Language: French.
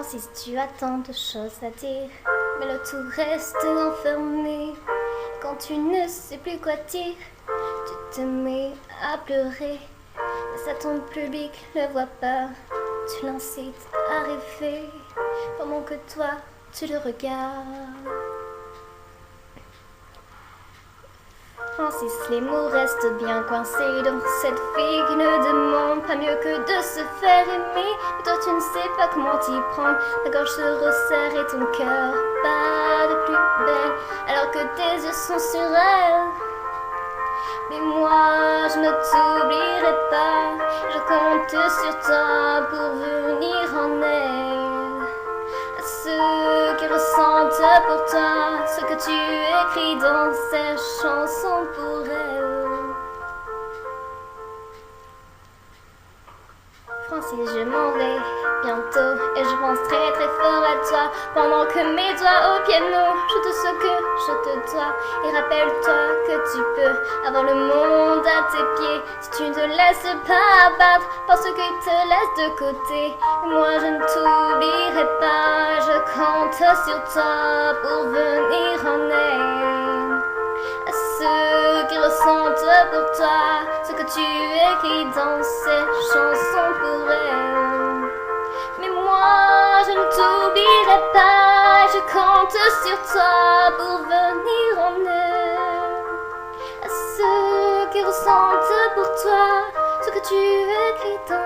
Francis, tu as tant de choses à dire, mais le tout reste enfermé. Quand tu ne sais plus quoi dire, tu te mets à pleurer. Mais ça, ton public ne voit pas, tu l'incites à rêver, pendant que toi, tu le regardes. Francis, les mots restent bien coincés dans cette fille qui ne demande pas mieux que de se faire aimer. Mais toi tu ne sais pas comment t'y prendre, ta gorge se resserre et ton cœur bat de plus belle, alors que tes yeux sont sur elle. Mais moi je ne t'oublierai pas, je compte sur toi pour venir en aide à ceux qui ressentent pour toi ce que tu écris dans ces chansons pour elle. Francis, je m'en vais bientôt et je pense très très fort à toi, pendant que mes doigts au piano chantent ce que je te dois. Et rappelle-toi que tu peux avoir le monde à tes pieds si tu ne te laisses pas abattre par ceux qui te laissent de côté. Et moi je ne t'oublierai pas, je compte sur toi pour venir en aide à ceux qui ressentent pour toi ce que tu écris dans ces chansons pour elle. Mais moi je ne t'oublierai pas, je compte sur toi pour venir en aide à ceux qui ressentent pour toi ce que tu écris dans